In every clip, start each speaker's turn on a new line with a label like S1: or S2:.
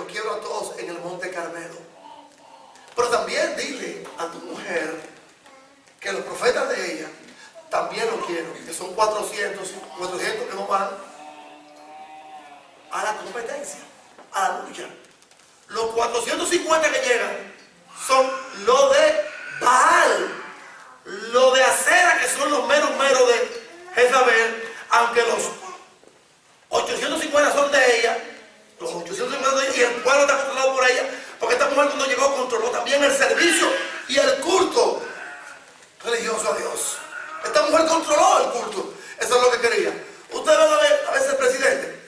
S1: quiero a todos en el Monte Carmelo. Pero también dile a tu mujer que los profetas de ella también lo quiero, que son 400 que no van a la competencia, a la lucha. Los 450 que llegan son lo de Baal, lo de Acera, que son los meros de Jezabel, aunque los 850 son de ella, los 850 de ella, y el pueblo está controlado por ella, porque esta mujer cuando llegó controló también el servicio y el culto religioso a Dios. Esta mujer controló el culto, eso es lo que quería. Ustedes van a ver a veces el presidente,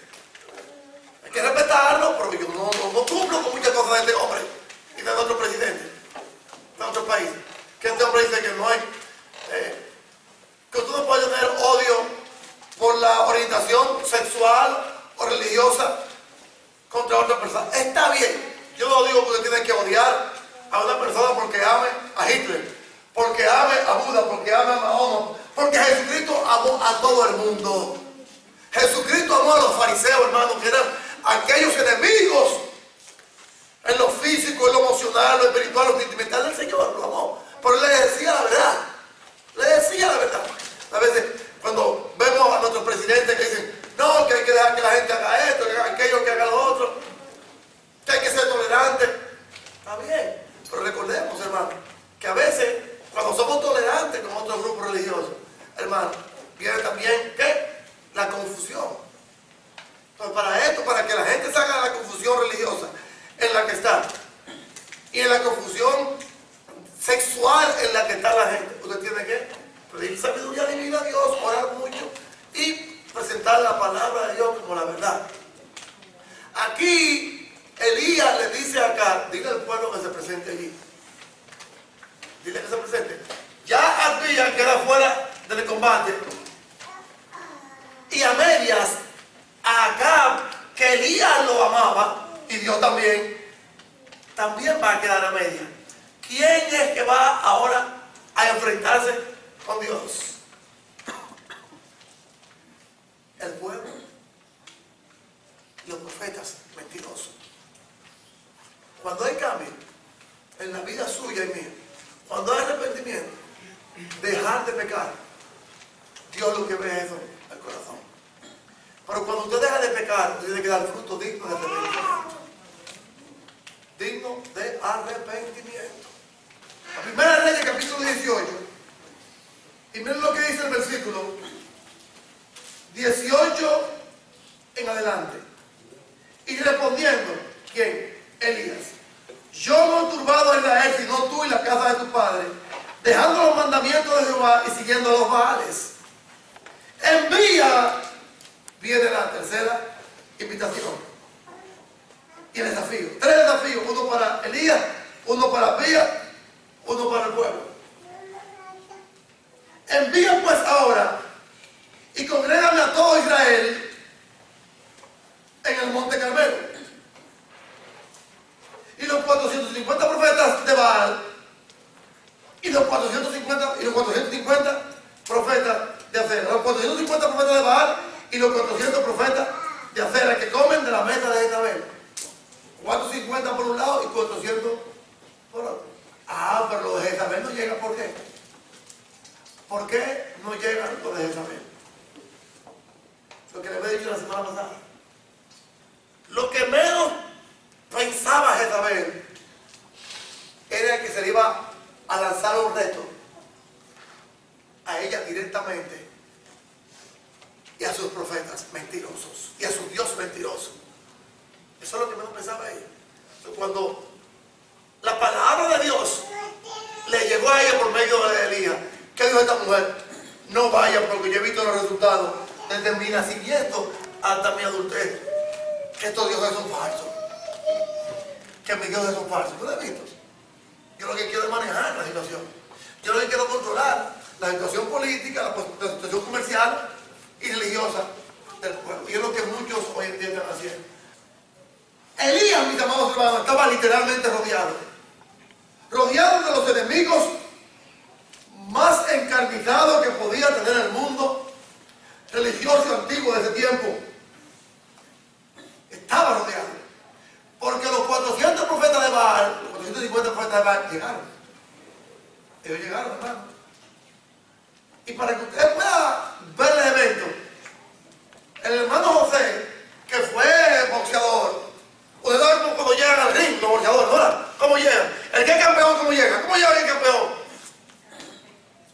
S1: hay que respetarlo, pero yo no cumplo con muchas cosas de este hombre y de otros presidentes de otros países. Que este hombre dice que no hay, que usted no puede tener odio por la orientación sexual o religiosa contra otra persona. Está bien, yo no digo que usted tiene que odiar a una persona porque ame a Hitler, porque ame a Buda, porque ame a Mahoma, porque Jesucristo amó a todo el mundo. Jesucristo amó a los fariseos, hermanos, que eran aquellos enemigos en lo físico, en lo emocional, lo espiritual, lo sentimental del Señor, lo amó. Pero él le decía la verdad. Le decía la verdad. A veces, cuando vemos a nuestros presidentes que dicen, no, que hay que dejar que la gente haga esto, que haga aquello, que haga lo otro, que hay que ser tolerante. Está bien. Pero recordemos, hermano, que a veces, cuando somos tolerantes con otros grupos religiosos, hermano, viene también, ¿qué? La confusión. Entonces, para esto, para que la gente salga de la confusión religiosa en la que está, y en la confusión sexual en la que está la gente, usted tiene que pedir sabiduría divina a Dios, orar mucho y presentar la palabra de Dios como la verdad. Aquí Elías le dice acá, dile al pueblo que se presente allí, dile que se presente. Ya Abías queda fuera del combate y a medias a Acab, que Elías lo amaba y Dios también va a quedar a medias. ¿Quién es que va ahora a enfrentarse con Dios? El pueblo y los profetas mentirosos. Cuando hay cambio en la vida suya y mía, cuando hay arrepentimiento, dejar de pecar, Dios lo que ve es eso, el corazón. Pero cuando usted deja de pecar, usted tiene que dar fruto digno de arrepentimiento. Digno de arrepentimiento. La primera Reyes, capítulo 18. Y miren lo que dice el versículo 18 en adelante. Y respondiendo, ¿quién? Elías. Yo no he turbado a Israel, sino tú y la casa de tu padre, dejando los mandamientos de Jehová y siguiendo a los Baales. Envía, viene la tercera invitación. Y el desafío. 3 desafíos. Uno para Elías, uno para Abías, uno para el pueblo. Envía pues ahora y congrégame a todo Israel en el Monte Carmelo. Y los 450 profetas de Baal y los 450 profetas de Acera. Los 450 profetas de Baal y los 400 profetas de Acera que comen de la mesa de Jezabel. 450 por un lado y 400 por otro. Ah, pero lo de Jezabel no llega, ¿por qué? ¿Por qué no llegan los de Jezabel? Lo que les había dicho la semana pasada. Lo que menos pensaba Jezabel era que se le iba a lanzar un reto a ella directamente y a sus profetas mentirosos y a su Dios mentiroso. Eso es lo que menos pensaba ella. Entonces, cuando la palabra de Dios le llegó a ella por medio de Elías, ¿qué dijo esta mujer? No vaya, porque yo he visto los resultados desde mi nacimiento hasta mi adultez, que estos dioses son falsos, que mis dioses son falsos. ¿Tú lo has visto? Yo lo que quiero es manejar la situación. Yo lo que quiero controlar la situación política, la situación comercial y religiosa del pueblo. Y es lo que muchos hoy en día están haciendo. Elías, mis amados hermanos, estaba literalmente rodeado de los enemigos más encarnizados que podía tener el mundo religioso antiguo de ese tiempo. Estaba rodeado, porque los llegaron. Ellos llegaron, hermano. Y para que usted pueda ver el evento, el hermano José, que fue boxeador, usted sabe cómo cuando llegan al ring, los boxeadores, ¿verdad? ¿Cómo llegan? El que es campeón, ¿cómo llega? ¿Cómo llega el campeón?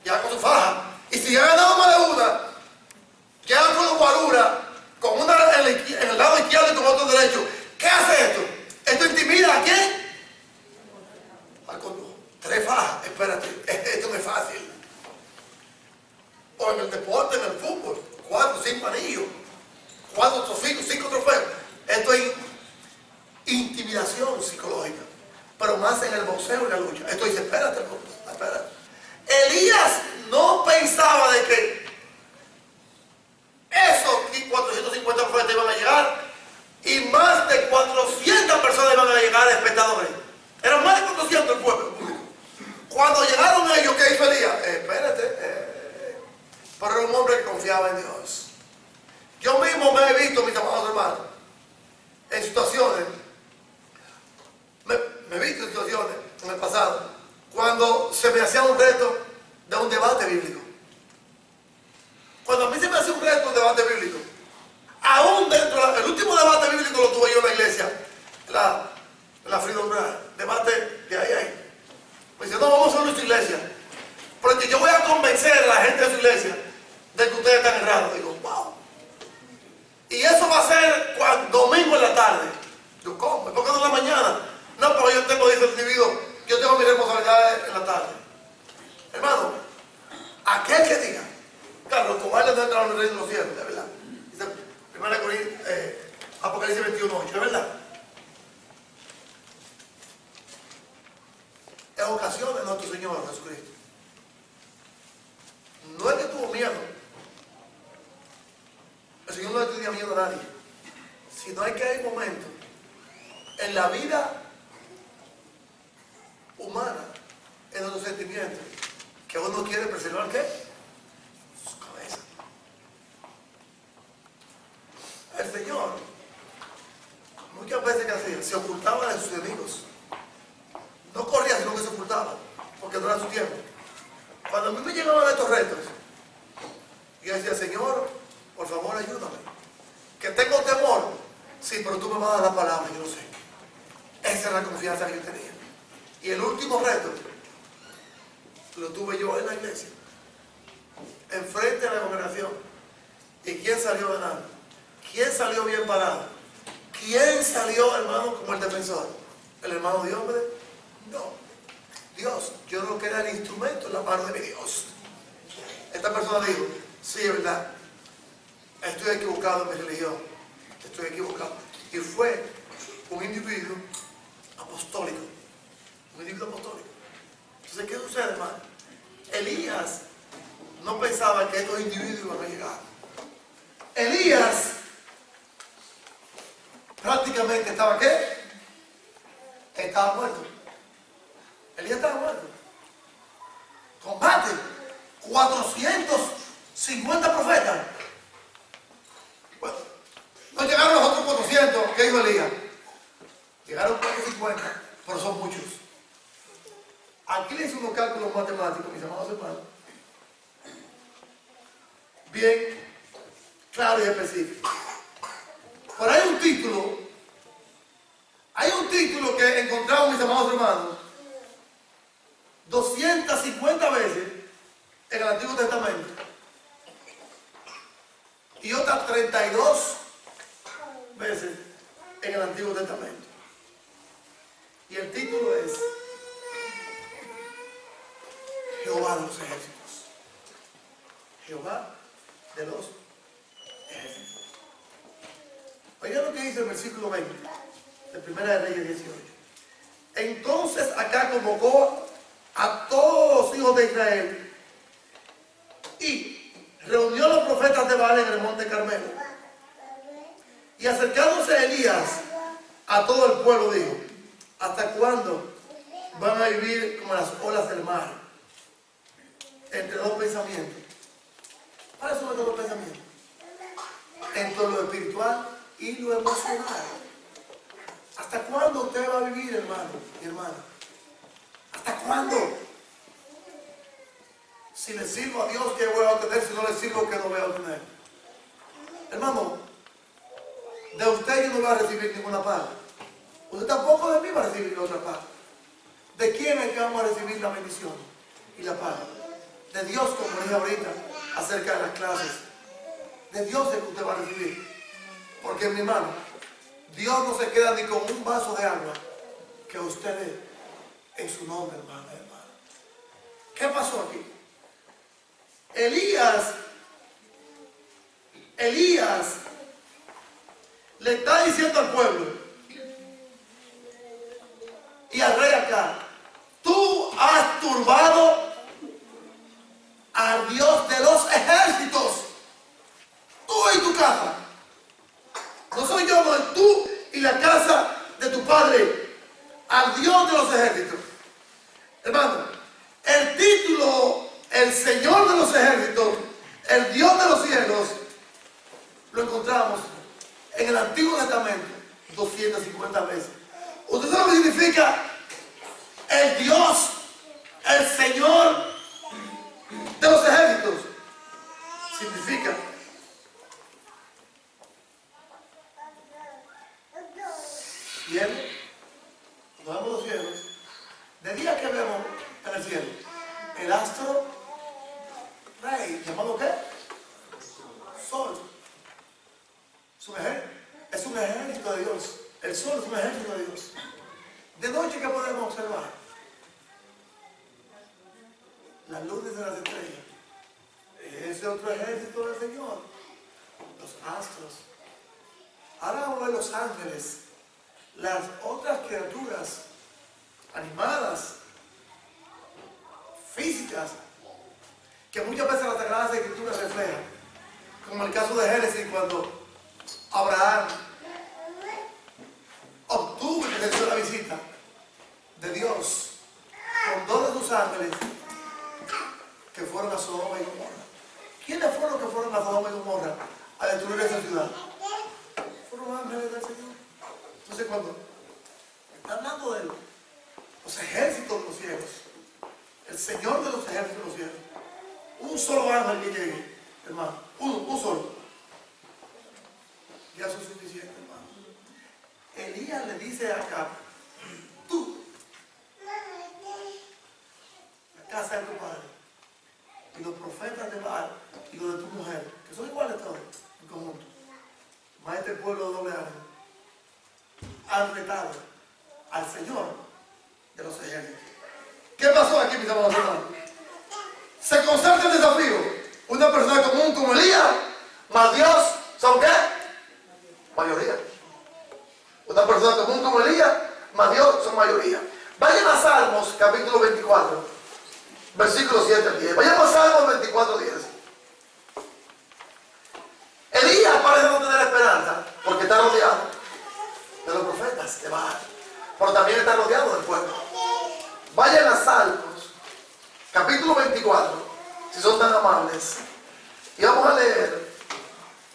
S1: Ya con su faja. Y si ya ha ganado más de una, ya con su guarura, con una en el lado izquierdo y con otro derecho. ¿Qué hace esto? ¿Esto intimida a quién? Al conductor. 3 fajas, espérate, esto no es fácil. O en el deporte, en el fútbol, 4, 5 anillos, 4 trofeos, 5 trofeos. Esto es intimidación psicológica, pero más en el boxeo y en la lucha. Esto dice, espérate. Elías no pensaba de que esos 450 profetas iban a llegar y más de 400 personas iban a llegar espectadores. Eran más de 400 el pueblo. Cuando llegaron ellos, ¿qué hizo Elías? Espérate. Pero era un hombre que confiaba en Dios. Yo mismo me he visto, mis amados hermanos, en situaciones, me he visto en situaciones en el pasado, cuando se me hacía un reto de un debate bíblico. Cuando a mí se me hacía un reto, un debate bíblico, aún dentro, el último debate bíblico lo tuve yo en la iglesia, la Freedom Drive, debate de ahí. Me dice, no, vamos a nuestra iglesia, porque yo voy a convencer a la gente de su iglesia de que ustedes están errados. Digo, wow. Y eso va a ser domingo en la tarde. Yo, ¿cómo? ¿Por qué no en la mañana? No, porque yo tengo, dice el individuo, yo tengo mi responsabilidad en la tarde. Hermano, aquel que diga, claro, los cobardes no entran en el reino de los cielos, de verdad. Dice 1 Corintios, Apocalipsis 21:8, ¿de verdad? En ocasiones nuestro Señor Jesucristo no es que tuvo miedo. El Señor no le tenía miedo a nadie, sino es que hay momentos en la vida humana, en nuestros sentimientos, que uno quiere preservar ¿qué? Su cabeza. El Señor muchas veces que hacía, se ocultaba de sus enemigos. No corría, sino que se ocultaba, porque no era su tiempo. Cuando a mí me llegaban estos retos, yo decía, Señor, por favor ayúdame. Que tengo temor, sí, pero tú me vas a dar la palabra, yo lo sé. Esa es la confianza que yo tenía. Y el último reto lo tuve yo en la iglesia, enfrente de la congregación. ¿Y quién salió ganando? ¿Quién salió bien parado? ¿Quién salió, hermano, como el defensor? ¿El hermano de hombre? No. Dios, yo no quería el instrumento en la mano de mi Dios. Esta persona dijo, sí, es verdad, estoy equivocado en mi religión, estoy equivocado. Y fue un individuo apostólico, Entonces, ¿qué sucede, hermano? Elías no pensaba que estos individuos iban a llegar. Elías prácticamente estaba ¿qué? Estaba muerto. Elías estaba muerto. Combate 450 profetas. Bueno, no llegaron los otros 400. ¿Qué dijo Elías? Llegaron 450, pero son muchos. Aquí le hice unos cálculos matemáticos, mis amados hermanos, bien claro y específico. Pero hay un título que encontramos, mis amados hermanos, 250 veces en el Antiguo Testamento y otras 32 veces en el Antiguo Testamento. Y el título es Jehová de los ejércitos. Jehová de los ejércitos. Oigan lo que dice el versículo 20 de Primera de Reyes 18. Entonces acá convocó a todos los hijos de Israel y reunió a los profetas de Baal en el monte Carmelo. Y acercándose Elías a todo el pueblo dijo, ¿hasta cuándo van a vivir como las olas del mar, entre dos pensamientos? ¿Cuáles son estos dos pensamientos? Entre lo espiritual y lo emocional. ¿Hasta cuándo usted va a vivir, hermano y hermana? cuándo? Si le sirvo a Dios, ¿qué voy a obtener? Si no le sirvo, ¿qué no voy a obtener? Hermano, de usted yo no voy a recibir ninguna paga. Usted tampoco de mí va a recibir otra paga. ¿De quién es que vamos a recibir la bendición y la paga? De Dios, como dije ahorita, acerca de las clases. De Dios es que usted va a recibir. Porque mi hermano, Dios no se queda ni con un vaso de agua que usted dé en su nombre, hermano. ¿Qué pasó aquí? Elías le está diciendo al pueblo y al rey acá: tú has turbado al Dios de los ejércitos, tú y tu casa. No soy yo, no es tú y la casa de tu padre, al Dios de los ejércitos. Hermano, el título, el Señor de los ejércitos, el Dios de los cielos, lo encontramos en el Antiguo Testamento 250 veces. ¿Usted sabe lo que significa el Dios, el Señor de los ejércitos? Significa cielo. Cuando vemos los cielos, de día que vemos en el cielo el astro rey, llamado ¿qué? Sol. Es un ejército de Dios. El sol es un ejército de Dios. De noche, ¿qué podemos observar? Las luces de las estrellas. Ese otro ejército del Señor. Los astros. Ahora vamos a ver los ángeles. Las otras criaturas animadas, físicas, que muchas veces las Sagradas Escrituras reflejan, como el caso de Génesis, cuando Abraham obtuvo y recibió la visita de Dios con dos de sus ángeles que fueron a Sodoma y Gomorra. ¿Quiénes fueron los que fueron a Sodoma y Gomorra a destruir esa ciudad? Fueron ángeles del Señor. Entonces, cuando está hablando de los ejércitos de los cielos, el Señor de los ejércitos de los cielos, un solo ángel que llegue, hermano, un solo, ya eso es suficiente, hermano. Elías le dice acá: tú, la casa de tu padre, y los profetas de Baal y los de tu mujer, que son iguales todos en conjunto, más este pueblo de doble ánimo, han retado al Señor de los ejércitos. ¿Qué pasó aquí, mis amados hermanos? Se concentra el desafío. Una persona común como Elías, más Dios, ¿son qué? Mayoría. Una persona común como Elías, más Dios, son mayoría. Vayan a Salmos, capítulo 24, versículos 7 al 10. Vayan a Salmos 24, 10. Elías parece no tener esperanza, porque está rodeado de los profetas de Baal, pero también está rodeado del pueblo. Vayan a Salmos, capítulo 24, si son tan amables, y vamos a leer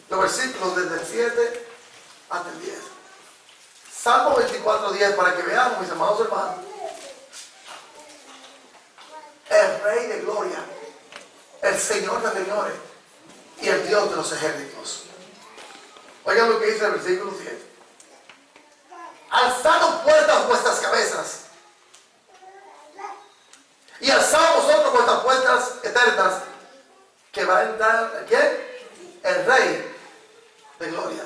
S1: los versículos desde el 7 hasta el 10. Salmo 24, 10, para que veamos, mis amados hermanos, el Rey de Gloria, el Señor de señores y el Dios de los ejércitos. Oigan lo que dice el versículo 7. Alzad puertas vuestras cabezas, y alzad vosotros vuestras puertas eternas, que va a entrar, ¿quién? El Rey de Gloria.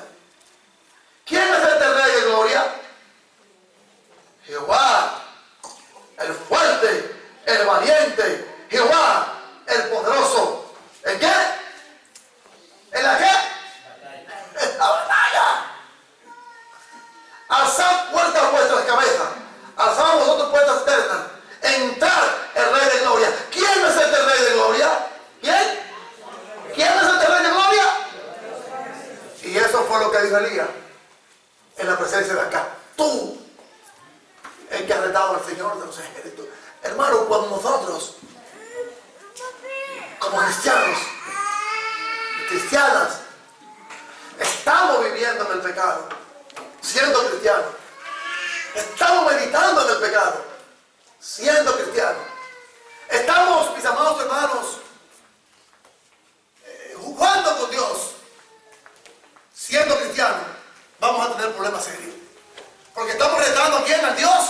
S1: ¿Quién es este Rey de Gloria? Jehová, el fuerte, el valiente, Jehová, el poderoso. ¿En qué? ¿En la qué? En la batalla. Alzad puertas vuestras cabezas, alzad vosotros puertas eternas, entrad el Rey de Gloria. ¿Quién es este Rey de Gloria? ¿Quién? ¿Quién es este Rey de Gloria? Y eso fue lo que dijo Elías en la presencia de acá. Tú, el que ha retado al Señor de los ejércitos. Hermano, cuando nosotros, como cristianos y cristianas, estamos viviendo en el pecado, siendo cristianos, estamos meditando en el pecado, siendo cristianos. Estamos, mis amados hermanos, jugando con Dios. Siendo cristianos, vamos a tener problemas serios. Porque estamos retando a quién, al Dios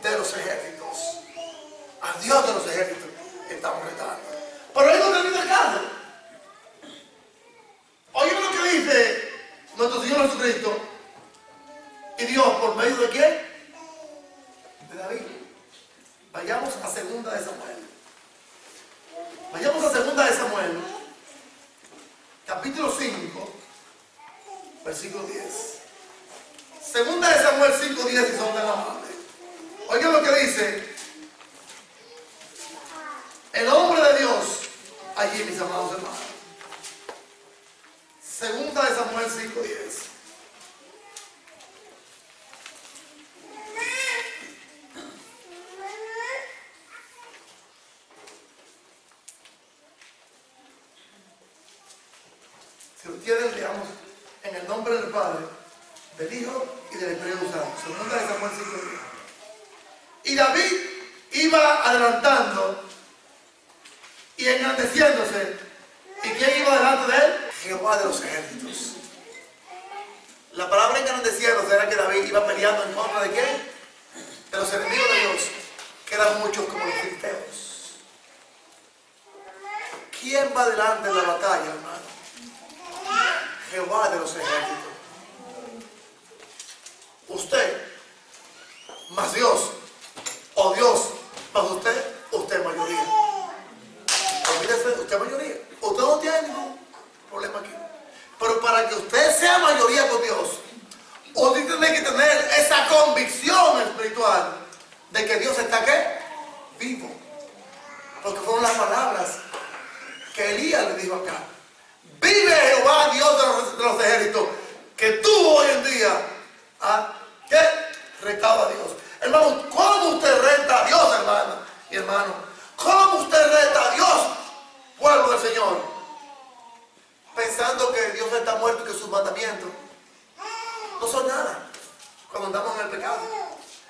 S1: de los ejércitos. Al Dios de los ejércitos estamos retando. Pero ahí no termina el caso. Oye lo que dice nuestro Señor Jesucristo. Y Dios, ¿por medio de quién? De David. Vayamos a segunda de Samuel. Vayamos a segunda de Samuel. Capítulo 5. Versículo 10. Segunda de Samuel 5:10, si son tan amables. Oigan lo que dice el hombre de Dios allí, mis amados hermanos. Segunda de Samuel 5:10. Si ustedes leamos en el nombre del Padre, del Hijo y del Espíritu Santo. Segunda de Samuel 5:10. Y David iba adelantando y engrandeciéndose. ¿Y quién iba delante de él? Jehová de los ejércitos. La palabra engrandeciéndose era que David iba peleando en contra de quién? De los enemigos de Dios, que eran muchos como los filisteos. ¿Quién va delante de la batalla, hermano? Jehová de los ejércitos. Usted más Dios, o Dios más usted, usted mayoría. Olvídese, usted mayoría. Usted no tiene ningún problema aquí. Pero para que usted sea mayoría con Dios, usted tiene que tener esa convicción espiritual de que Dios está ¿qué? Vivo. Porque fueron las palabras que Elías le dijo acá. Vive Jehová, Dios de los ejércitos, que tú hoy en día, ¿qué? Recauda a Dios. Hermano, ¿cómo usted reta a Dios, hermano y hermano? ¿Cómo usted reta a Dios, pueblo del Señor? Pensando que Dios está muerto y que sus mandamientos no son nada cuando andamos en el pecado.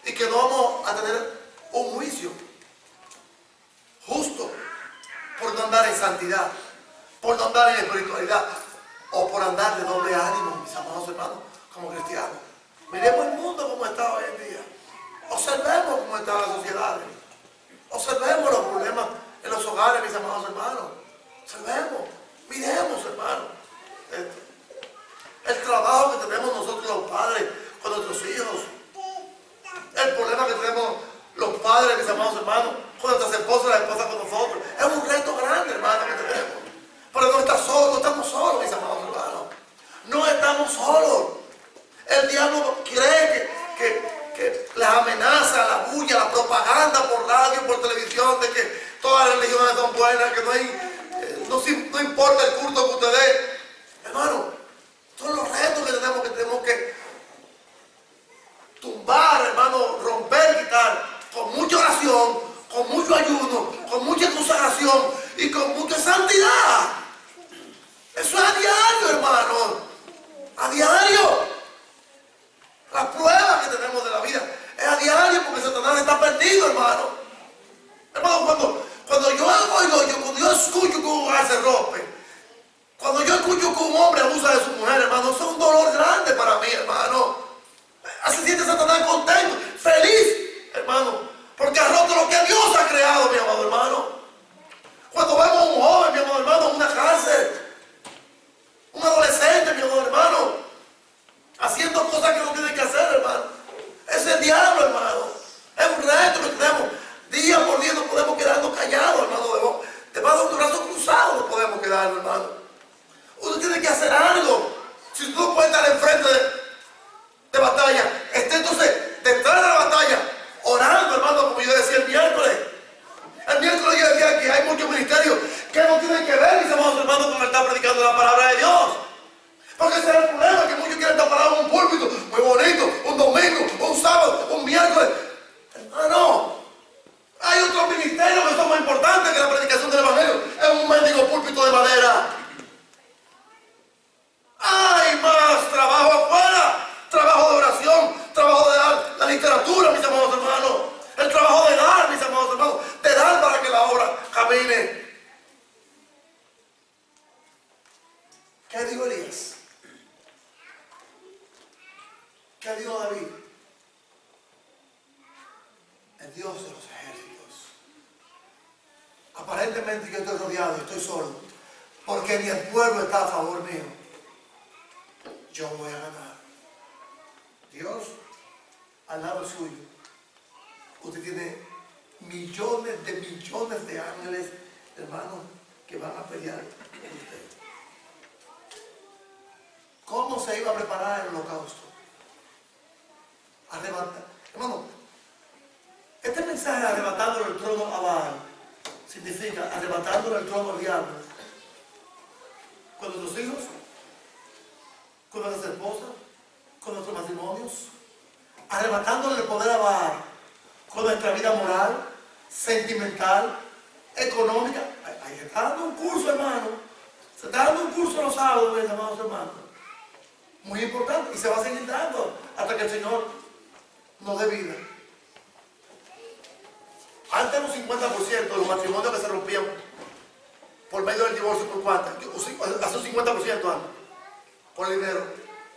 S1: Y que no vamos a tener un juicio justo por no andar en santidad, por no andar en espiritualidad o por andar de doble ánimo, mis amados hermanos, como cristianos. Miremos el mundo como está hoy en día. Observemos cómo están las sociedades. Observemos los problemas en los hogares, mis amados hermanos. Observemos, miremos, hermanos. El trabajo que tenemos nosotros los padres con nuestros hijos. El problema que tenemos los padres, mis amados hermanos, con nuestras esposas y las esposas con nosotros. Es un reto grande, hermano, que tenemos. Pero no estamos solos, mis amados hermanos. No estamos solos. El diablo cree que las amenazas, la bulla, la propaganda por radio, por televisión, de que todas las religiones son buenas, que no importa el culto que usted dé. Hermano, son los retos que tenemos que tumbar, hermano, romper, quitar, con mucha oración, con mucho ayuno, con mucha consagración y con mucha santidad. Eso es a diario, hermano. A diario. Las pruebas que tenemos de la vida es a diario porque Satanás está perdido, hermano. Hermano, cuando yo escucho que un hogar se rompe, cuando yo escucho que un hombre abusa de su mujer, hermano, eso es un dolor grande para mí, hermano. Así siente Satanás contento, feliz, hermano, porque ha roto lo que Dios ha creado, mi amado hermano. Cuando vemos a un joven, mi amado hermano, en una ¿Qué dijo David? El Dios de los ejércitos. Aparentemente yo estoy rodeado, estoy solo, porque ni el pueblo está a favor mío. Yo voy a ganar. Dios, al lado suyo, usted tiene millones de ángeles, hermanos, que van a pelear con usted. ¿Cómo se iba a preparar el holocausto? Arrebatar. Hermano, este mensaje arrebatándole el trono a Baal significa arrebatándole el trono al diablo. Con nuestros hijos, con nuestras esposas, con nuestros matrimonios, arrebatándole el poder a Baal, con nuestra vida moral, sentimental, económica. Ahí se está dando un curso, hermano. Se está dando un curso los sábados, mis amados hermanos. Muy importante. Y se va a seguir dando hasta que el Señor nos dé vida. Antes un 50% de los matrimonios que se rompían por medio del divorcio, ¿por cuánto? Hace un 50% antes, por dinero.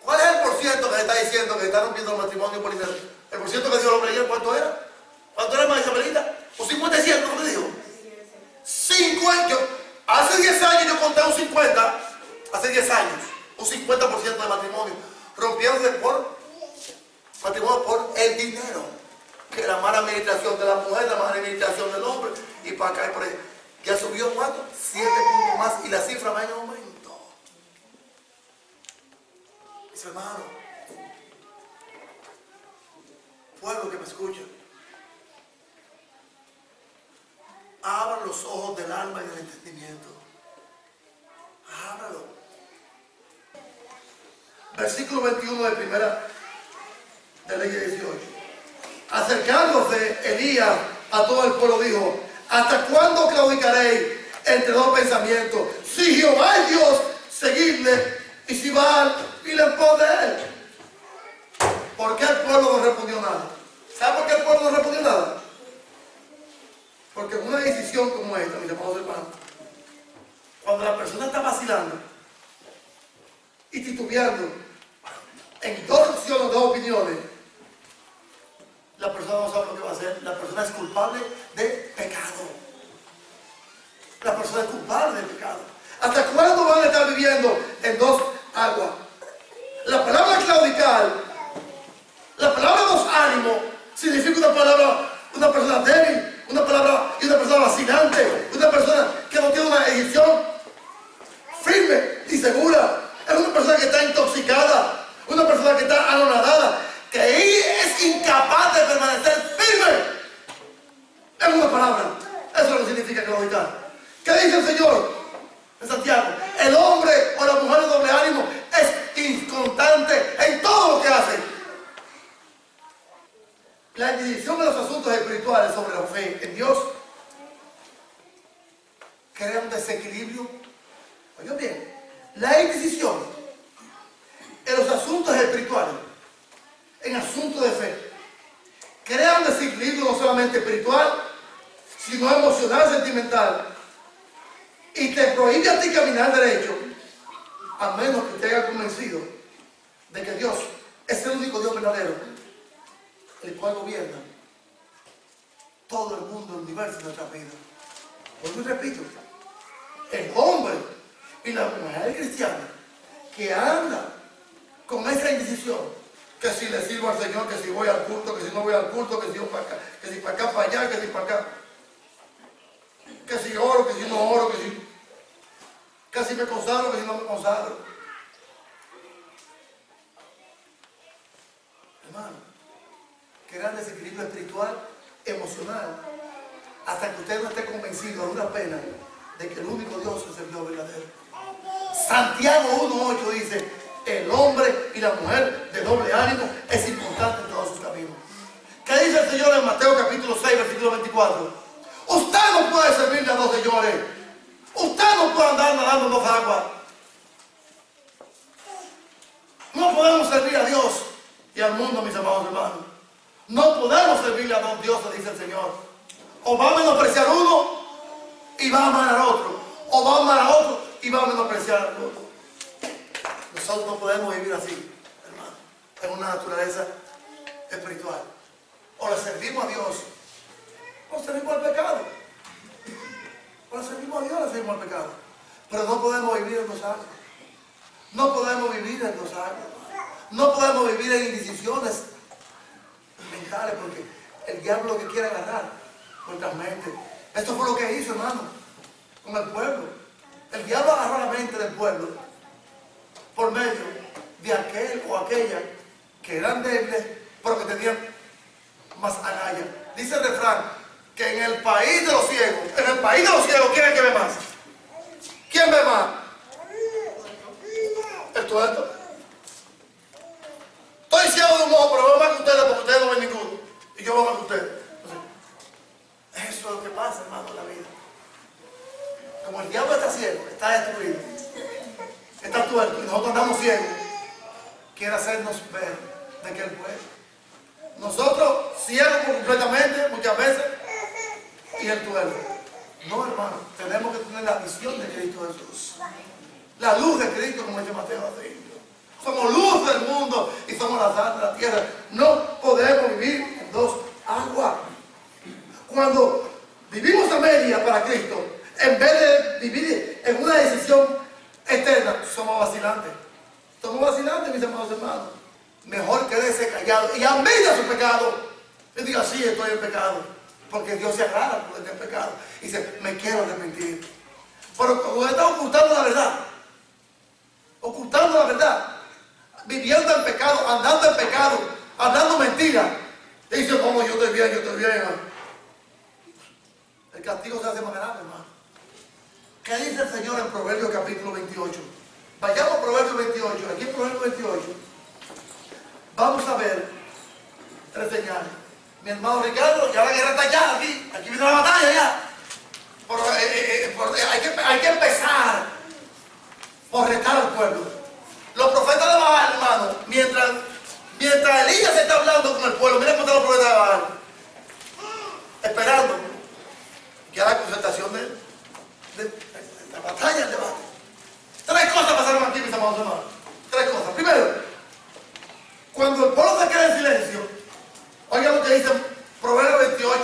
S1: ¿Cuál es el porciento que se está diciendo que se está rompiendo el matrimonio por dinero? ¿El porciento que dio el hombre ayer cuánto era? ¿Cuánto era, más Isabelita? ¿Un 57? ¿Cómo te dijo? 50. Hace 10 años yo conté un 50. Hace 10 años. Un 50% de matrimonio. Rompiéndose por matrimonio por el dinero. Que la mala administración de la mujer, la mala administración del hombre. Y para acá y por ahí. Ya subió ¿cuánto? 7 puntos más. Y la cifra va en aumento. Mis hermanos, pueblo que me escucha, abran los ojos del alma y del entendimiento. Ábralo. Versículo 21 de primera de Leyes 18. Acercándose Elías a todo el pueblo dijo: ¿hasta cuándo claudicaréis entre dos pensamientos? Si Jehová es Dios, seguidle, y si Baal, pide en pos de él. ¿Por qué el pueblo no respondió nada? ¿Sabe por qué el pueblo no respondió nada? Porque una decisión como esta, mis amados hermanos, cuando la persona está vacilando y titubeando en dos opciones, dos opiniones, la persona no sabe lo que va a hacer. La persona es culpable de pecado. La persona es culpable de pecado. ¿Hasta cuándo van a estar viviendo en dos aguas? La palabra claudicar, la palabra dos ánimos, significa una persona débil, una persona vacilante, una persona que no tiene una decisión firme y segura. Es una persona que está intoxicada, una persona que está anonadada, que es incapaz de permanecer firme. Es una palabra. Eso es lo que significa claudicar. ¿Qué dice el Señor en Santiago? El hombre o la mujer de doble ánimo es inconstante en todo lo que hace. La indecisión de los asuntos espirituales sobre la fe en Dios crea un desequilibrio. Oigan bien, la indecisión en los asuntos espirituales, en asuntos de fe, crea un desequilibrio no solamente espiritual, sino emocional, sentimental, y te prohíbe a ti caminar derecho, a menos que te haya convencido de que Dios es el único Dios verdadero, el cual gobierna todo el mundo, el universo de nuestra vida. Pues me repito, el hombre y la mujer cristiana que anda con esa indecisión, que si le sirvo al Señor, que si voy al culto, que si no voy al culto, que si yo para acá, que si para acá, para allá, que si para acá, que si oro, que si no oro, que si me consagro, que si no me consagro. Hermano, que gran desequilibrio espiritual, emocional, hasta que usted no esté convencido a una pena de que el único Dios es el Dios verdadero. Santiago 1:8 dice: el hombre y la mujer de doble ánimo es importante en todos sus caminos. ¿Qué dice el Señor en Mateo capítulo 6, versículo 24? Usted no puede servirle a dos señores. Usted no puede andar nadando en dos aguas. No podemos servir a Dios y al mundo, mis amados hermanos. No podemos servirle a dos dioses, dice el Señor. O va a menospreciar uno y va a amar al otro. O va a amar a otro y va a menospreciar al otro. Nosotros no podemos vivir así, hermano. en una naturaleza espiritual. O le servimos a Dios, o le servimos al pecado. O le servimos a Dios, o le servimos al pecado. Pero no podemos vivir en dos aguas. No podemos vivir en dos aguas. No podemos vivir en indecisiones mentales, porque el diablo lo que quiere agarrar nuestras mentes. Esto fue lo que hizo, hermano, con el pueblo. El diablo agarró la mente del pueblo por medio de aquel o aquella que eran débiles, pero que tenían más agallas. Dice el refrán que en el país de los ciegos, ¿quién es el que ve más? ¿Quién ve más? El tuerto. Estoy ciego de un ojo, pero veo más que ustedes porque ustedes no ven ninguno. Y yo veo más que ustedes. Entonces, eso es lo que pasa, hermano, en la vida. Como el diablo está ciego, está destruido, está tuerto y nosotros andamos ciegos, quiere hacernos ver de que Él puede. Nosotros ciegos completamente muchas veces y Él tuerto. No, hermano, tenemos que tener la visión de Cristo Jesús. La luz de Cristo, como dice Mateo 5. Somos luz del mundo y somos la sal de la tierra. No podemos vivir en dos aguas. Cuando vivimos a media para Cristo, en vez de vivir en una decisión eterna, somos vacilantes. Somos vacilantes, mis amados hermanos. Mejor quédese callado y admita su pecado. Y diga, sí, estoy en pecado. Porque Dios se agrada por este pecado. Y dice, me quiero arrepentir. Pero cuando está ocultando la verdad, viviendo en pecado, andando en pecado, hablando mentiras, y dice, como yo estoy bien. El castigo se hace más grande, hermano. ¿Qué dice el Señor en Proverbios capítulo 28? Vayamos a Proverbios 28. Aquí en Proverbios 28 vamos a ver 3 señales. Mi hermano Ricardo, ya la guerra está allá, aquí viene la batalla ya. Hay que empezar por retar al pueblo. Los profetas de Baal, hermano, mientras Elías está hablando con el pueblo, miren cómo están los profetas de Baal, esperando que haga la concertación de la batalla, el debate. 3 cosas pasaron aquí, mis amados hermanos. 3 cosas. Primero, cuando el pueblo se queda en silencio, oigan lo que dice Proverbios 28,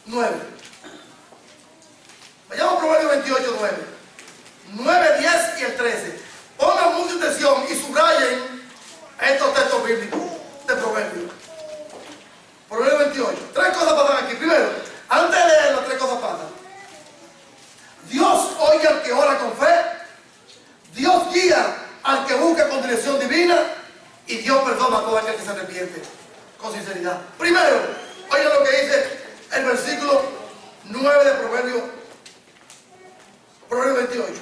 S1: 9. Vayamos a Proverbios 28, 9, 10 y el 13. Pongan mucha atención y subrayen estos textos bíblicos de Proverbios. Proverbios 28. 3 cosas pasan aquí. Primero, antes de leer las 3 cosas pasan. Dios oye al que ora con fe. Dios guía al que busca con dirección divina. Y Dios perdona a todo aquel que se arrepiente con sinceridad. Primero, oigan lo que dice el versículo 9 de Proverbios 28.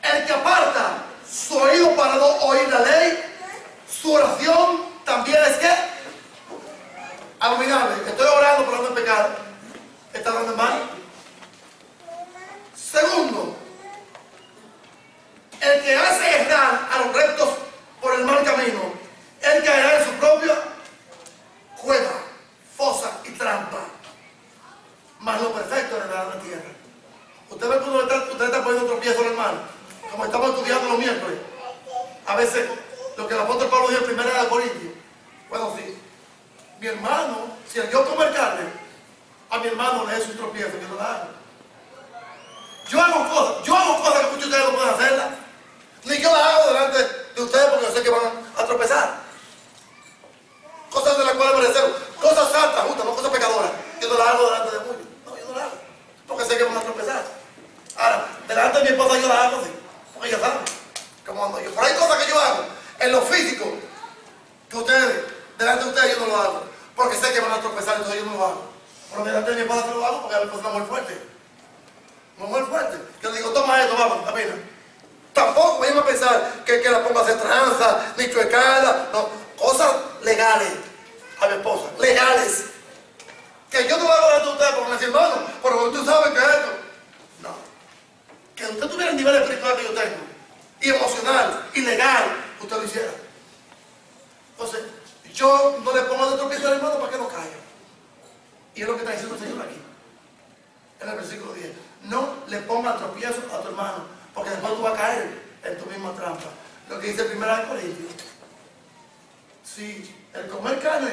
S1: El que aparta su oído para no oír la ley, su oración también es que abominable. Estoy orando por no pecado. ¿Está hablando mal? Segundo, el que hace errar a los rectos por el mal camino, él caerá en su propia cueva, fosa y trampa. Mas lo perfecto heredará la tierra. Usted ve cuando usted está poniendo tropiezo en el mal, como estamos estudiando los miércoles. A veces, lo que el apóstol Pablo dijo en 1 Corintios. Bueno, sí. Mi hermano, si el Dios comer carne, a mi hermano le es un tropiezo, que no la haga. Yo hago cosas que muchos de ustedes no pueden hacerlas. Ni yo las hago delante de ustedes porque yo sé que van a tropezar. Cosas de las cuales merecer, cosas santas, justas, no cosas pecadoras. Yo no las hago delante de muchos. No, yo no las hago. Porque sé que van a tropezar. Ahora, delante de mi esposa yo las hago así. Porque ella sabe cómo ando yo. Pero hay cosas que yo hago en lo físico que ustedes, delante de ustedes yo no lo hago. Porque sé que van a tropezar, entonces yo no lo hago. Pero delante de mi esposa yo lo hago porque a mi esposa es muy fuerte. Muy fuerte. Yo le digo, toma esto, vamos, camina. Tampoco vayan a pensar que la ponga a hacer tranza, ni chuecada. No, cosas legales a mi esposa, legales. Que yo no lo hago delante de ustedes porque me dicen, hermano, pero usted sabe que es esto. No. Que usted tuviera el nivel espiritual que yo tengo, y emocional, y legal, usted lo hiciera. Entonces, yo no le pongo de tropiezo al hermano para que no caiga. Y es lo que está diciendo el Señor aquí. en el versículo 10. No le pongas tropiezo a tu hermano, porque después tú vas a caer en tu misma trampa. Lo que dice 1 Corintios. Si el comer carne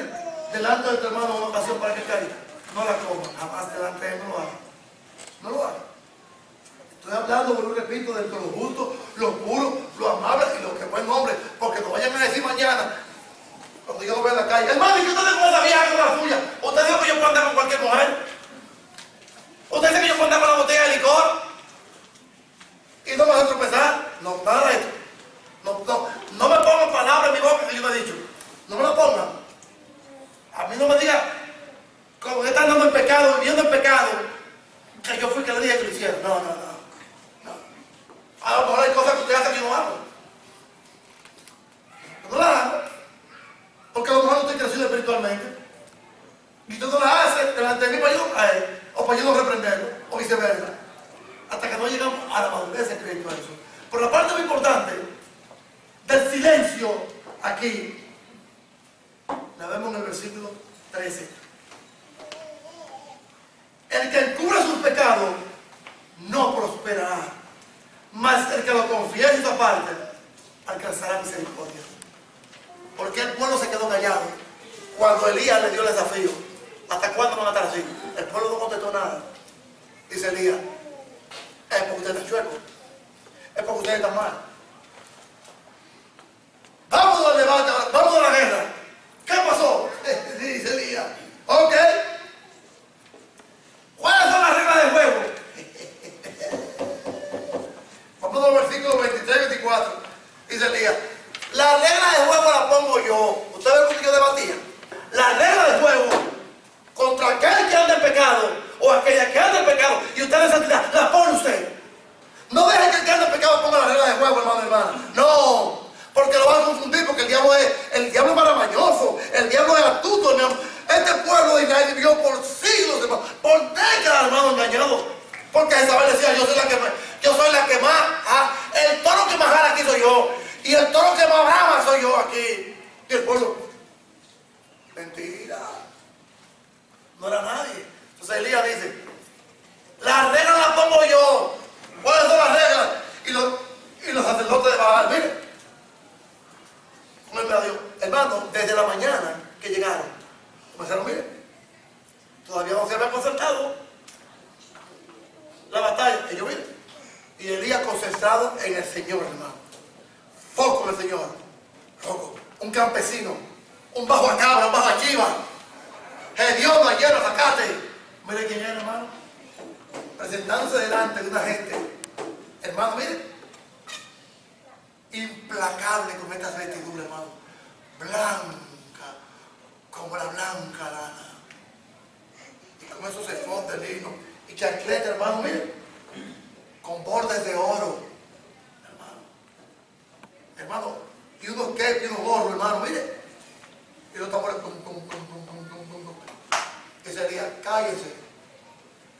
S1: delante de tu hermano es una ocasión para que caiga, no la comas, jamás delante de él no lo hagas. No lo hagas. Estoy hablando, vuelvo y repito, de lo justo, lo puro, lo amable y lo que es buen hombre, porque no vayan a decir mañana, cuando yo lo vea en la calle, hermano, ¿y qué usted con esa vieja con la suya? ¿Usted dijo que yo puedo andar con cualquier mujer? ¿Usted dice que yo puedo andar con la botella de licor? ¿Y no me vas a tropezar? No, nada de esto. No me pongan palabras en mi boca que yo no he dicho. No me la pongan. A mí no me digan, como que está andando en pecado, viviendo en pecado, que yo fui que le dije que lo hiciera. No. A lo mejor hay cosas que usted hace que yo no hago. No las hago. Porque a lo mejor no estoy crecido espiritualmente. Y usted no las hace delante de mí para yo a él, o para yo no reprenderlo, o viceversa. Hasta que no llegamos a la madurez espiritual. Por la parte muy importante del silencio aquí, la vemos en el versículo 13. El que encubre sus pecados no prosperará, mas el que lo confiese y su parte alcanzará misericordia. Porque el pueblo se quedó callado cuando Elías le dio el desafío. ¿Hasta cuándo van a estar así? El pueblo no contestó nada. Dice Elías, es porque usted está chueco, es porque usted está mal. Vamos al debate, vamos a la guerra. ¿Qué pasó? Dice Elías, ok. ¿Cuáles son las reglas del juego? Vamos al versículo 23 y 24. Dice Elías, la regla del juego la pongo yo. ¿Ustedes ven cómo yo debatía? La regla del juego contra aquel que anda en pecado o aquella que anda en pecado y usted en santidad, la pone usted. No deje que el que anda en pecado ponga la regla del juego, hermano y hermana. No, porque lo van a confundir, porque el diablo es maravilloso, el diablo es astuto, hermano. Este pueblo de Israel vivió por siglos, hermano, por décadas, hermano, engañado. Porque Jezabel decía, yo soy la que más, el toro que más jala aquí soy yo, y el toro que más brava soy yo aquí. Y el pueblo, mentira, no era nadie. Entonces Elías dice, las reglas las pongo yo. ¿Cuáles son las reglas? Y los sacerdotes de Baal, miren, con el Dios, hermano, desde la mañana que llegaron, comenzaron, miren, todavía no se había concertado la batalla. Ellos miren, y Elías concentrado en el Señor, hermano, foco en el Señor, foco, un campesino, un bajo a cabra, un bajo a chiva, hediondo, ayer, sacate. Mire quién era, hermano, presentándose delante de una gente, hermano, mire, implacable con estas vestiduras, hermano, blanca, como la blanca lana, y con esos efotes de lino, y chancleta, hermano, mire, con bordes de oro, hermano, y unos kepis, y unos gorros, hermano, mire, y los tambores, que sería, cállese.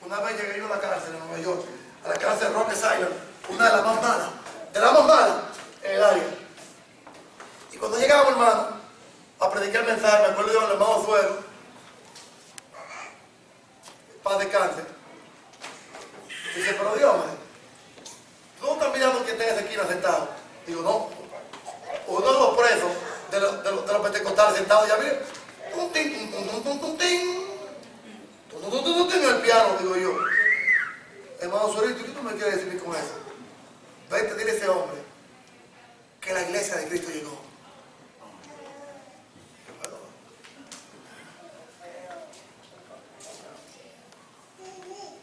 S1: Una vez llegué yo a la cárcel en Nueva York, a la cárcel Rock Island, una de las más malas, en el área. Y cuando llegamos, hermano, a predicar el mensaje, me acuerdo yo del hermano Suero, paz descanse. Dice, pero Dios, ¿tú no estás mirando quién está en esa esquina sentado? Digo, no. Uno de los presos, de los pentecostales sentados, ya miren, en el piano, digo yo. Hermano Suerito, ¿qué tú me quieres decir con eso? Vete, dile a ese hombre que la iglesia de Cristo llegó.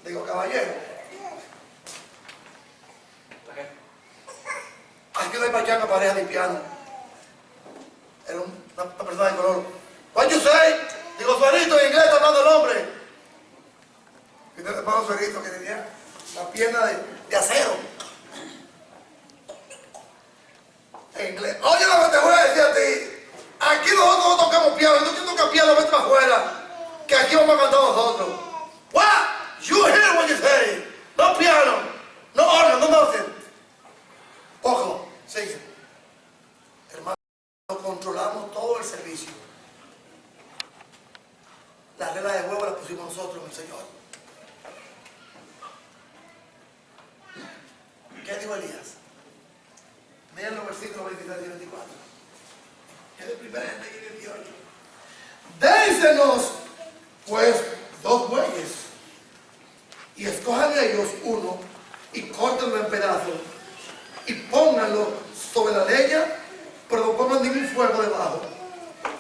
S1: Digo, caballero, aquí no hay pachanga pareja ni piano. Era una persona de color. What you say? Digo, Suerito, en inglés está hablando el hombre. Y el hermano Suerito que tenía la pierna de acero. En inglés. Oye, lo que te voy a decir a ti. Aquí nosotros no tocamos piano. Si tú quieres tocar piano, vete para afuera. Que aquí vamos a cantar nosotros. What? You hear what you say? No piano. No órgano, no nothing. Ojo, sí. Hermano, controlamos todo el servicio. Las reglas de juego las pusimos nosotros, el Señor. ¿Qué dijo Elías? Miren los versículos 23 y 24. Es el primer y 18. Dénsenos pues 2 bueyes y escojan ellos uno y córtenlo en pedazos y pónganlo sobre la leña, pero no pongan ningún fuego debajo.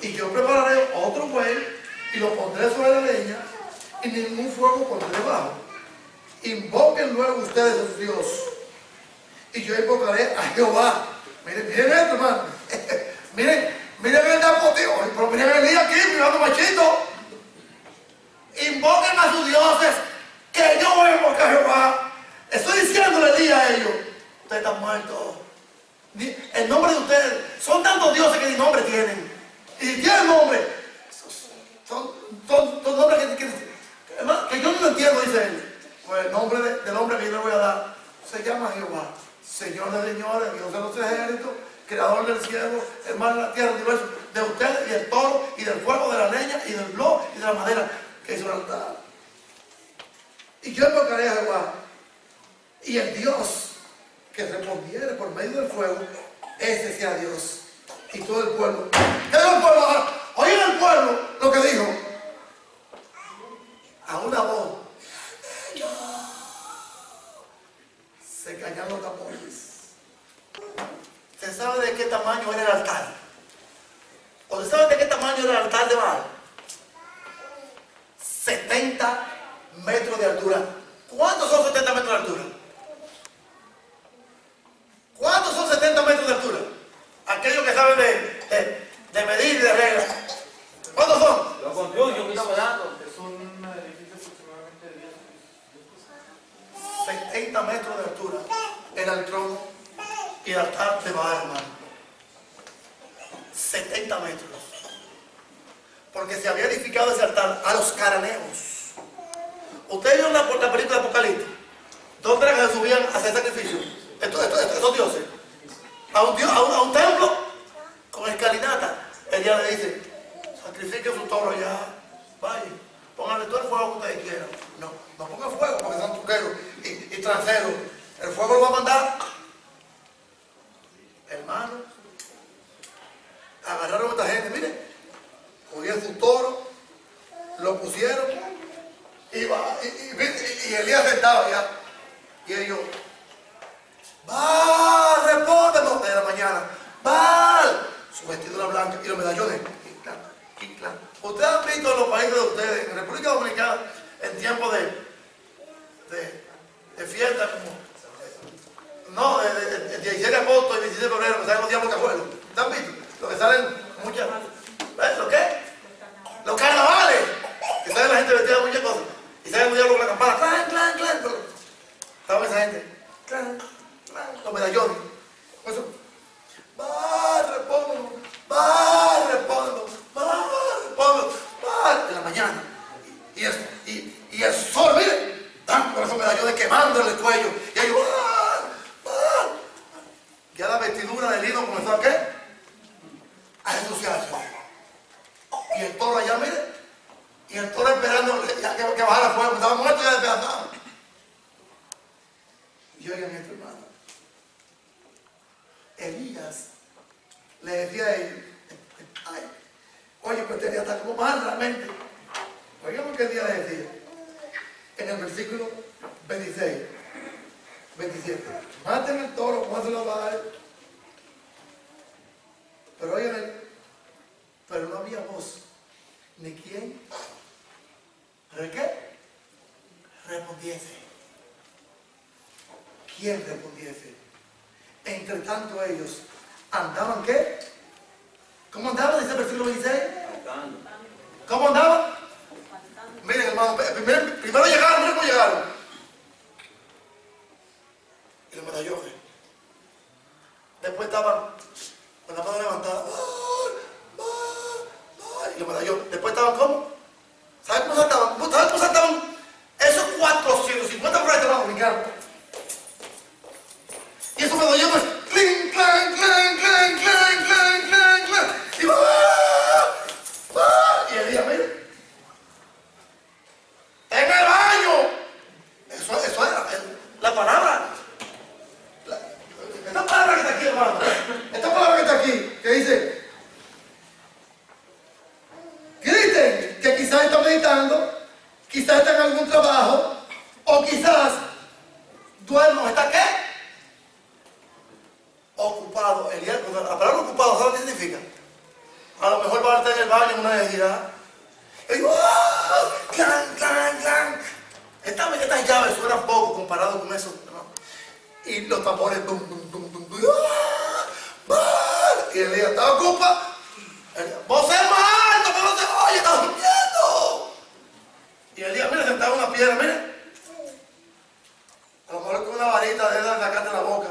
S1: Y yo prepararé otro buey y lo pondré sobre la leña y ningún fuego pondré debajo. Invoquen luego ustedes a su Dios y yo invocaré a Jehová. Miren esto, hermano. miren el deportivo. Pero miren el día aquí, mirando machito. Invoquen a sus dioses, que yo voy a invocar a Jehová. Estoy diciéndole el día a ellos: ustedes están muertos. El nombre de ustedes, son tantos dioses que ni nombre tienen. Y si tienen nombre, son nombres que yo no entiendo, dice él. Pues el nombre del hombre que yo le voy a dar se llama Jehová, Señor de señores, Dios de los ejércitos, Creador del cielo, el mar, la tierra, el universo, de ustedes y del toro y del fuego, de la leña y del blog y de la madera que hizo el altar. Y yo invocaré a Jehová, y el Dios que respondiere por medio del fuego, ese sea Dios. Y todo el pueblo. ¿Qué dijo el pueblo? Oye el pueblo lo que dijo. A una voz se callaron los tambores. ¿Usted sabe de qué tamaño era el altar? ¿Usted sabe de qué tamaño era el altar de Baal? 70 metros de altura. ¿Cuántos son 70 metros de altura? ¿Cuántos son 70 metros de altura? Aquellos que saben de medir y de reglas. ¿Cuántos son?
S2: Lo control, yo me estaba dando.
S3: Es un edificio aproximadamente de 10 pisos.
S1: 70 metros de altura era el trono y el altar de Baal, hermano. 70 metros. Porque se había edificado ese altar a los cananeos. ¿Ustedes vieron la película de Apocalipsis? ¿Dónde era que se subían a hacer sacrificio? Estos dioses. A un templo con escalinata. Ella le dice: sacrifiquen su toro allá, vaya, pónganle todo el fuego que ustedes quieran. No pongan fuego porque son tuqueros y transeros. El fuego lo va a mandar. Hermano, agarraron a esta gente, miren, cogieron su toro, lo pusieron y Elías sentado allá. Y ellos: Baal, respóndenos, de la mañana. Baal, su vestidura blanca y los medallones. Ustedes han visto en los países de ustedes, en República Dominicana, en tiempos de fiesta, como el 16 de agosto y 26 de febrero, que salen los días bocajuelos. ¿Ustedes han visto? Lo que salen muchas. ¿Ves lo qué? Los carnavales, que sale la gente vestida de muchas cosas. Y sale el diablo con la campana. ¡Clan, clan, clan! ¿Saben esa gente? ¡Clan! Los medallones. Eso. Va, respondo. Va, respondo. Va, respondo. Va. En la mañana. Y el sol, miren, dan con esos medallones quemándole el cuello. Y ellos, va. Ya la vestidura del lino comenzó a qué? A ensuciarse. Y el toro allá, miren. Y el toro esperando que bajara fuego. Estaba muerto ya despedazado. Y oigan esto, hermano. Elías le decía a ellos: oye, pues tenía hasta como mal realmente. Oigan lo que Elías le decía. En el versículo 26, 27. Maten el toro, pónganselo a Baal. Pero oigan, pero no había voz, ni quien, ¿qué? Respondiese. ¿Quién respondiese? Entre tanto ellos andaban, ¿qué? ¿Cómo andaban? Dice el versículo 26. ¿Cómo andaban? Miren, hermano, primero llegaron, miren cómo llegaron. Y los medallones. Después estaban con la mano levantada. Y los medallones. Después estaban, ¿cómo? ¿Saben cómo saltaban? ¿Saben cómo saltaban? Esos 450 por ahí estaban brincando. Y esos medallones, clink, clank, clank, clank, clank, clank, clank, clank. Y y Elías, mire, en el baño. Eso era la palabra. baño en una necesidad. Y digo, ¡ah! ¡Clan, clan, clan! Estas llaves suenan poco comparado con eso, ¿no? Y los tambores, dum, dum, dum, dum, dum, ¡ah! ¡Ah! Y Elías estaba ocupado. ¡Vos es más alto que no se oye! ¡Estás durmiendo! Y Elías, mira, sentado en una piedra, mira. A lo mejor con una varita de sacarte en la boca.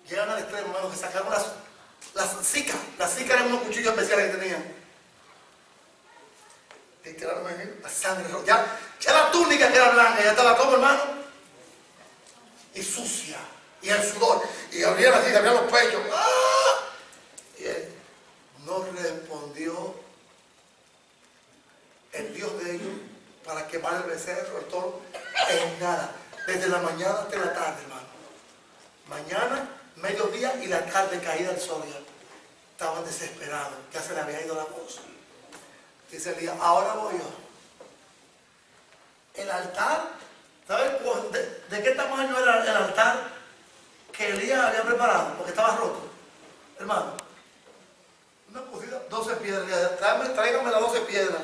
S1: Llegan al extremo, hermano, que sacaron las zicas. Las zicas eran unos cuchillos especiales que tenían. Y tiraron la sangre roja. Ya la túnica que era blanca, ya estaba como, hermano. Y sucia. Y el sudor. Y abrían así, abrían los pechos. ¡Ah! Y él no respondió el Dios de ellos para quemar el becerro, el toro, en nada. Desde la mañana hasta la tarde, hermano. Mañana, mediodía y la tarde caída el sol ya. Estaban desesperados, ya se le había ido la voz. Dice Elías, ahora voy yo. El altar, ¿sabes de qué tamaño era el altar que Elías había preparado? Porque estaba roto, hermano. Una cosita, 12 piedras. Tráigame las 12 piedras.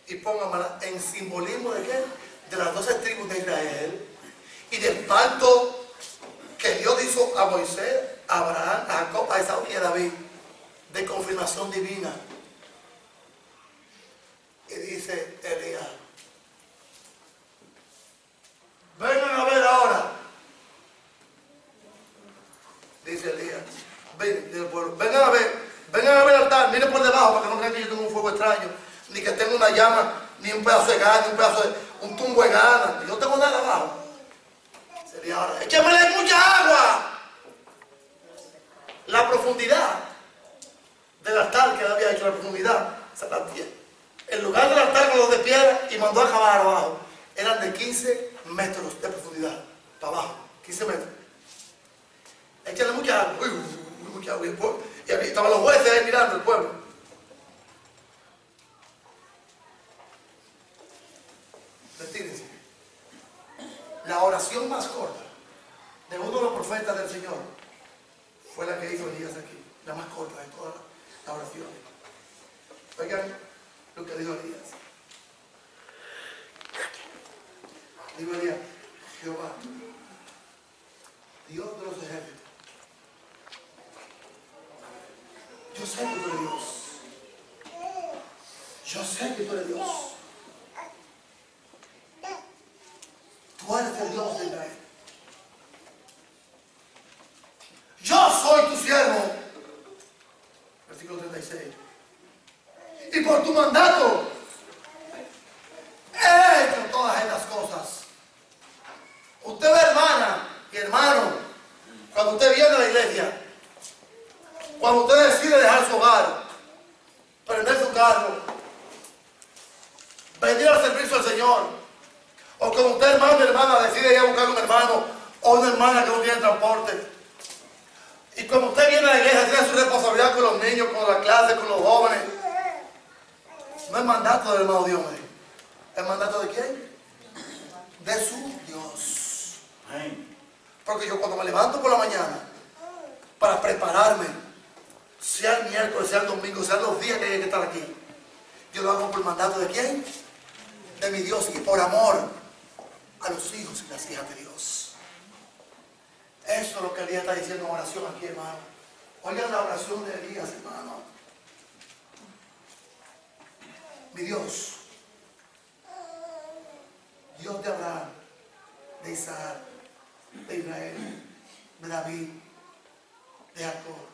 S1: Y póngamela en simbolismo de qué? De las 12 tribus de Israel. Y del pacto que Dios hizo a Moisés, a Abraham, a Jacob, a Esaú y a David. De confirmación divina. Y dice Elías, vengan a ver ahora. Dice Elías, vengan a ver el altar, miren por debajo para que no crean que yo tengo un fuego extraño, ni que tengo una llama, ni un pedazo de gas, ni un tumbo de gana, yo no tengo nada abajo. Dice Elías, ahora, échamele mucha agua. La profundidad del altar que él había hecho, la profundidad, se la tiene. El lugar del altar con los de piedra y mandó a cavar abajo. Eran de 15 metros de profundidad. Para abajo. 15 metros. Échale mucha agua. Mucha agua. Y aquí estaban los jueces ahí mirando el pueblo. Retírense. La oración más corta de uno de los profetas del Señor fue la que hizo Elías aquí. La más corta de todas las oraciones. Oigan lo que dijo Elías. Dijo Elías, Jehová, Dios de los ejércitos, yo sé que tú eres Dios. Yo sé que tú eres Dios. Tú eres el Dios de Israel. Yo soy tu siervo. Versículo 36. Y por tu mandato he hecho todas estas cosas. Usted ve, hermana y hermano, cuando usted viene a la iglesia, cuando usted decide dejar su hogar, prender su carro, venir al servicio del Señor, o cuando usted, hermano y hermana, decide ir a buscar un hermano o una hermana que no tiene transporte, y cuando usted viene a la iglesia, tiene su responsabilidad con los niños, con la clase, con los jóvenes. No es mandato del hermano Dios, ¿es mandato de quién? De su Dios. Porque yo cuando me levanto por la mañana para prepararme, sea el miércoles, sea el domingo, sean los días que hay que estar aquí, yo lo hago por mandato de quién? De mi Dios, y por amor a los hijos y las hijas de Dios. Eso es lo que Elías está diciendo en oración aquí, hermano. Oigan la oración de Elías, hermano. Mi Dios, Dios de Abraham, de Isaac, de Israel, de David, de Jacob,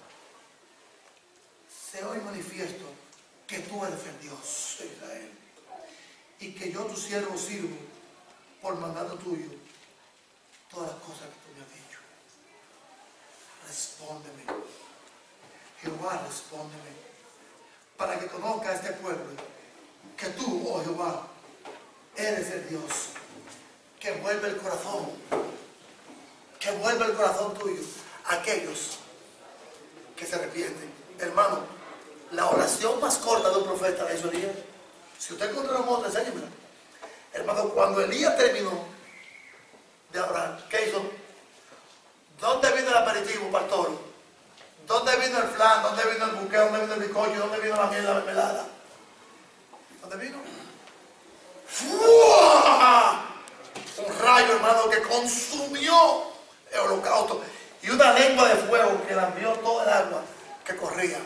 S1: sé hoy manifiesto que tú eres el Dios de Israel y que yo, tu siervo, sirvo por mandato tuyo todas las cosas que tú me has dicho. Respóndeme, Jehová, respóndeme, para que conozca este pueblo que tú, oh Jehová, eres el Dios que vuelve el corazón tuyo a aquellos que se arrepienten. Hermano, la oración más corta de un profeta la hizo Elías. Si usted encuentra una otra, enséñemela. Hermano, cuando Elías terminó de orar, ¿qué hizo? ¿Dónde vino el aperitivo para el toro? ¿Dónde vino el flan? ¿Dónde vino busqué dónde vino el bizcocho, dónde vino la miel, la mermelada. ¿Dónde vino? ¡Fua! Un rayo, hermano, que consumió el holocausto. Y una lengua de fuego que lambió todo el agua que corría.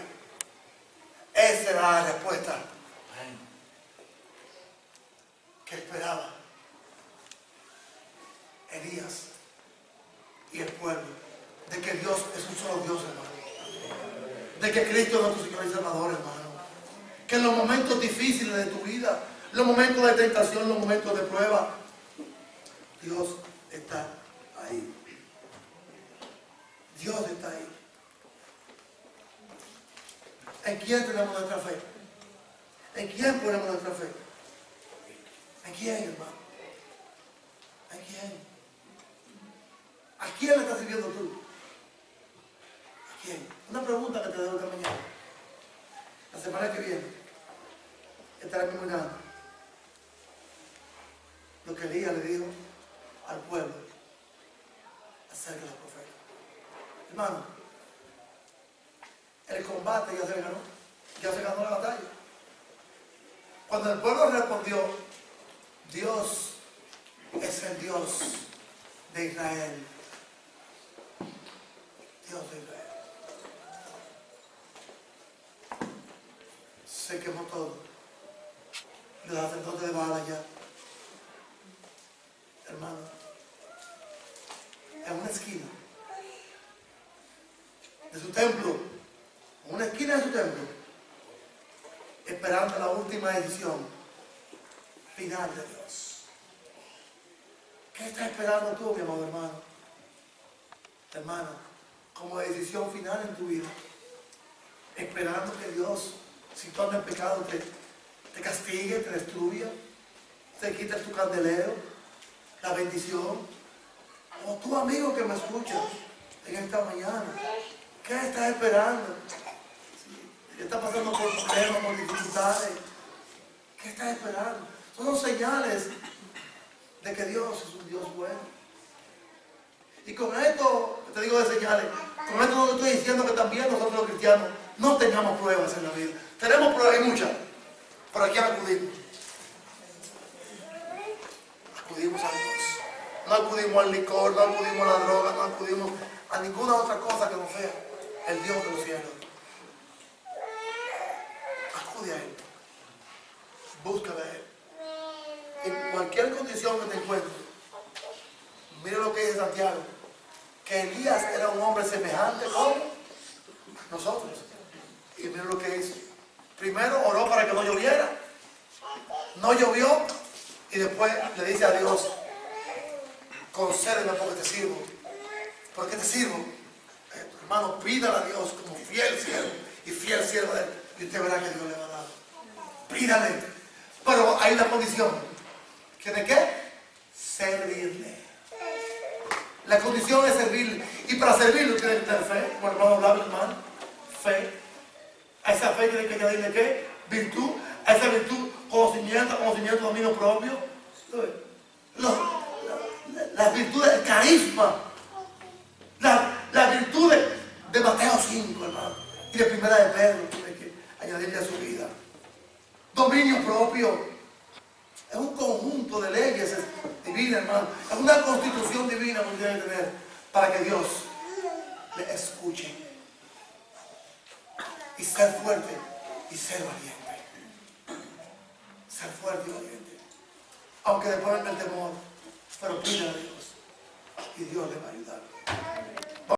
S1: Esa era la respuesta que esperaba Elías y el pueblo. De que Dios es un solo Dios, hermano. De que Cristo es nuestro Señor y Salvador, hermano. Que en los momentos difíciles de tu vida, los momentos de tentación, los momentos de prueba, Dios está ahí. Dios está ahí. ¿En quién tenemos nuestra fe? ¿En quién ponemos nuestra fe? ¿En quién, hermano? ¿En quién? ¿A quién le estás sirviendo tú? ¿A quién? Una pregunta que te dejo esta mañana. La semana que viene estaré memorando lo que Elías le dijo al pueblo acerca de los profetas. Hermano, el combate ya se ganó la batalla. Cuando el pueblo respondió, Dios es el Dios de Israel. Dios de Israel. Se quemó todo. Los sacerdotes de Baal allá, hermano, en una esquina de su templo, en una esquina de su templo, esperando la última decisión final de Dios. ¿Qué estás esperando tú, mi amado hermano? Hermano, como decisión final en tu vida, esperando que Dios, si tú andas en pecado, te castigue, te destruya, te quite tu candelero, la bendición. O tú, amigo que me escuchas en esta mañana, ¿qué estás esperando? Si estás pasando por problemas, por dificultades, ¿qué estás esperando? Son señales de que Dios es un Dios bueno. Y con esto, te digo de señales, con esto no estoy diciendo que también nosotros los cristianos no tengamos pruebas en la vida. Tenemos pruebas, hay muchas, pero ¿a quién acudimos? Acudimos a Dios. No acudimos al licor, no acudimos a la droga, no acudimos a ninguna otra cosa que no sea el Dios de los cielos. Acude a Él. Búscale a Él. En cualquier condición que te encuentres, mire lo que dice Santiago, que Elías era un hombre semejante como nosotros. Y mire lo que hizo. Primero oró para que no lloviera, no llovió, y después le dice a Dios, concédeme porque te sirvo. ¿Por qué te sirvo? Hermano, pídale a Dios como fiel siervo y fiel siervo de Él, y usted verá que Dios le va a dar. Pídale. Pero hay una condición. ¿Tiene qué? Servirle. La condición es servirle. Y para servirle tiene que tener fe. Como el hermano hablaba, hermano. Fe. A esa fe tiene que añadirle ¿qué? Virtud. A esa virtud, conocimiento, dominio propio. Las virtudes del carisma. Las virtudes de Mateo 5, hermano. Y de primera de Pedro, tiene que añadirle a su vida. Dominio propio. Es un conjunto de leyes divinas, hermano. Es una constitución divina que usted debe tener para que Dios le escuche. Y ser fuerte y ser valiente. Ser fuerte y valiente. Aunque después venga el temor, pero pídale a Dios. Y Dios le va a ayudar.